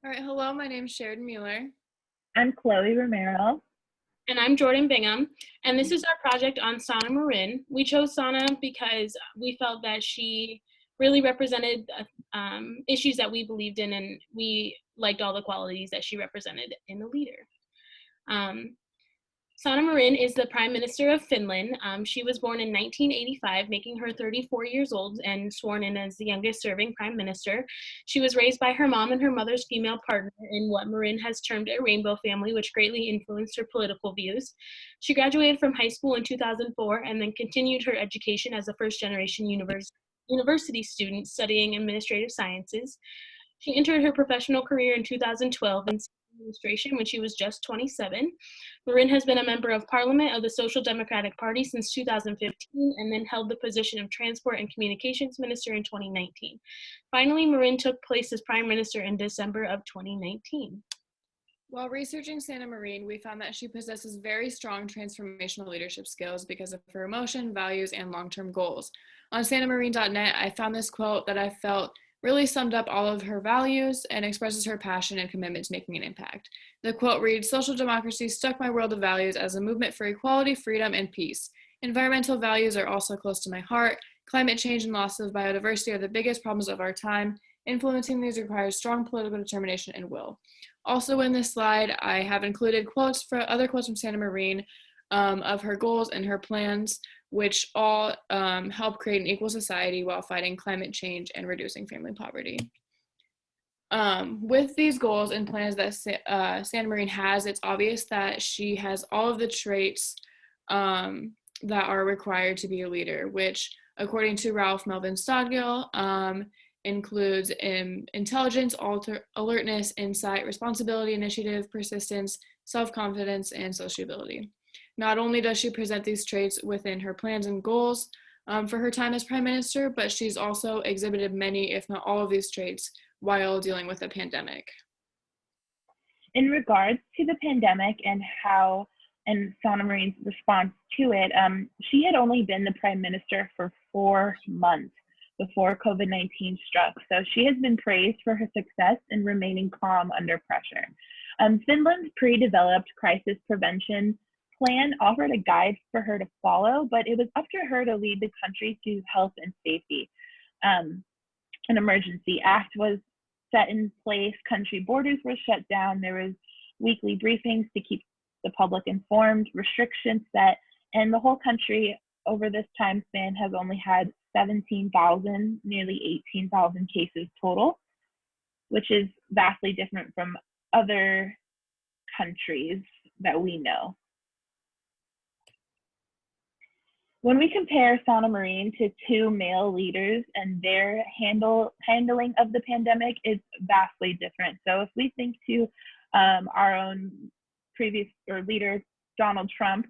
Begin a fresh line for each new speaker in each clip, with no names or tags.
All right, hello, my name is Sheridan Mueller.
I'm Chloe Romero.
And I'm Jordan Bingham, and this is our project on Sana Marin. We chose Sana because we felt that she really represented issues that we believed in, and we liked all the qualities that she represented in a leader. Sana Marin is the Prime Minister of Finland. She was born in 1985, making her 34 years old and sworn in as the youngest serving Prime Minister. She was raised by her mom and her mother's female partner in what Marin has termed a rainbow family, which greatly influenced her political views. She graduated from high school in 2004 and then continued her education as a first-generation university student studying administrative sciences. She entered her professional career in 2012 in administration when she was just 27. Marin has been a member of parliament of the Social Democratic Party since 2015 and then held the position of Transport and Communications Minister in 2019. Finally, Marin took place as Prime Minister in December of 2019.
While researching Sana Marin, we found that she possesses very strong transformational leadership skills because of her emotion, values, and long-term goals. On sanamarine.net, I found this quote that I felt really summed up all of her values and expresses her passion and commitment to making an impact. The quote reads, "Social democracy struck my world of values as a movement for equality, freedom, and peace. Environmental values are also close to my heart. Climate change and loss of biodiversity are the biggest problems of our time. Influencing these requires strong political determination and will." Also in this slide, I have included other quotes from Sana Marin of her goals and her plans, which all help create an equal society while fighting climate change and reducing family poverty. With these goals and plans that Sana Marin has, it's obvious that she has all of the traits that are required to be a leader, which, according to Ralph Melvin Stogdill, includes intelligence, alertness, insight, responsibility, initiative, persistence, self-confidence, and sociability. Not only does she present these traits within her plans and goals for her time as Prime Minister, but she's also exhibited many, if not all of these traits while dealing with a pandemic.
In regards to the pandemic and Sana Marin's response to it, she had only been the Prime Minister for 4 months before COVID-19 struck, so she has been praised for her success in remaining calm under pressure. Finland's pre-developed crisis prevention plan offered a guide for her to follow, but it was up to her to lead the country to health and safety. An emergency act was set in place, country borders were shut down, there was weekly briefings to keep the public informed, restrictions set, and the whole country over this time span has only had 17,000, nearly 18,000 cases total, which is vastly different from other countries that we know. When we compare Sana Marin to 2 male leaders and their handling of the pandemic, it's vastly different. So if we think to our own previous leader, Donald Trump,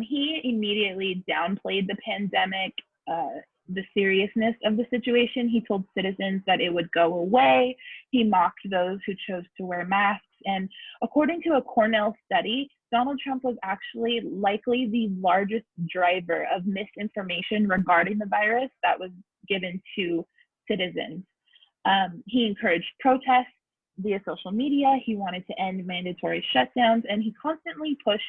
he immediately downplayed the pandemic, the seriousness of the situation. He told citizens that it would go away. He mocked those who chose to wear masks. And according to a Cornell study, Donald Trump was actually likely the largest driver of misinformation regarding the virus that was given to citizens. He encouraged protests via social media. He wanted to end mandatory shutdowns, and he constantly pushed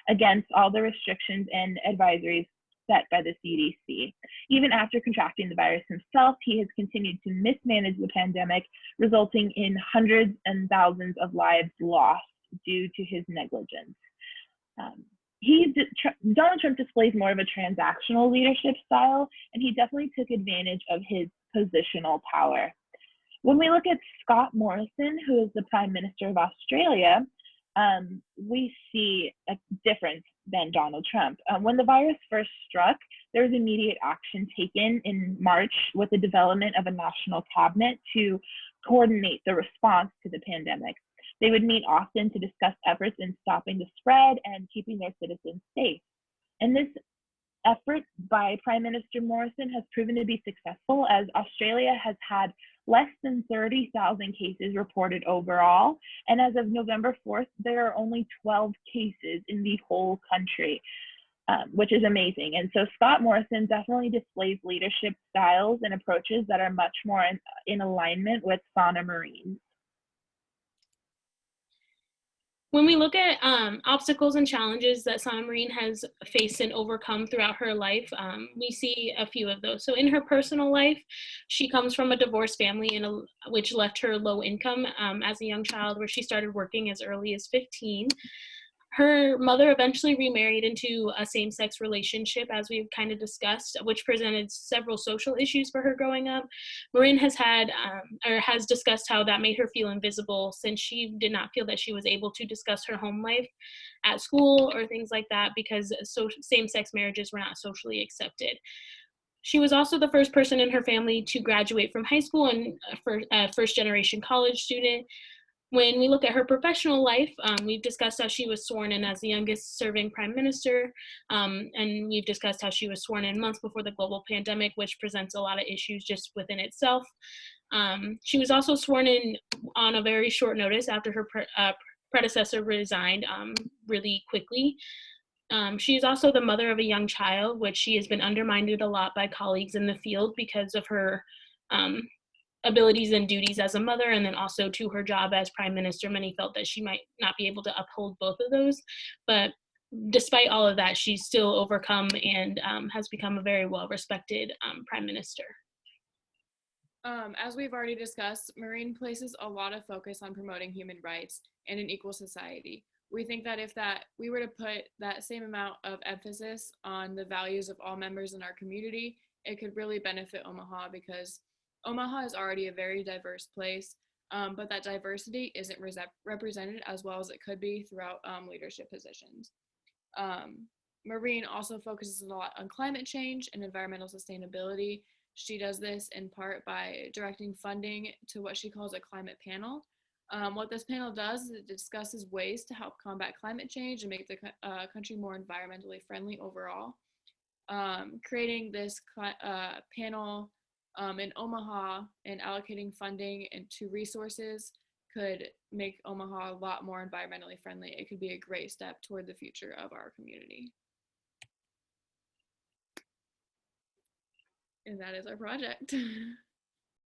against all the restrictions and advisories set by the CDC. Even after contracting the virus himself, he has continued to mismanage the pandemic, resulting in hundreds and thousands of lives lost due to his negligence. Donald Trump displays more of a transactional leadership style, and he definitely took advantage of his positional power. When we look at Scott Morrison, who is the Prime Minister of Australia, we see a difference than Donald Trump. When the virus first struck, there was immediate action taken in March with the development of a national cabinet to coordinate the response to the pandemic. They would meet often to discuss efforts in stopping the spread and keeping their citizens safe. And this effort by Prime Minister Morrison has proven to be successful, as Australia has had less than 30,000 cases reported overall. And as of November 4th, there are only 12 cases in the whole country, which is amazing. And so Scott Morrison definitely displays leadership styles and approaches that are much more in alignment with Sana Marin.
When we look at obstacles and challenges that Sana Marine has faced and overcome throughout her life, we see a few of those. So in her personal life, she comes from a divorced family which left her low income as a young child, where she started working as early as 15. Her mother eventually remarried into a same-sex relationship, as we've kind of discussed, which presented several social issues for her growing up. Marin has discussed how that made her feel invisible, since she did not feel that she was able to discuss her home life at school or things like that, because same-sex marriages were not socially accepted. She was also the first person in her family to graduate from high school and first-generation college student. When we look at her professional life, we've discussed how she was sworn in as the youngest serving prime minister, and we've discussed how she was sworn in months before the global pandemic, which presents a lot of issues just within itself. She was also sworn in on a very short notice after her predecessor resigned really quickly. She is also the mother of a young child, which she has been undermined a lot by colleagues in the field because of her abilities and duties as a mother, and then also to her job as prime minister. Many felt that she might not be able to uphold both of those, but despite all of that, she's still overcome and has become a very well-respected prime minister.
As we've already discussed, Marine places a lot of focus on promoting human rights and an equal society. We think that if we were to put that same amount of emphasis on the values of all members in our community, it could really benefit Omaha, because Omaha is already a very diverse place, but that diversity isn't represented as well as it could be throughout leadership positions. Marine also focuses a lot on climate change and environmental sustainability. She does this in part by directing funding to what she calls a climate panel. What this panel does is it discusses ways to help combat climate change and make the country more environmentally friendly overall. Creating this panel in Omaha and allocating funding into resources could make Omaha a lot more environmentally friendly. It could be a great step toward the future of our community. And that is our project.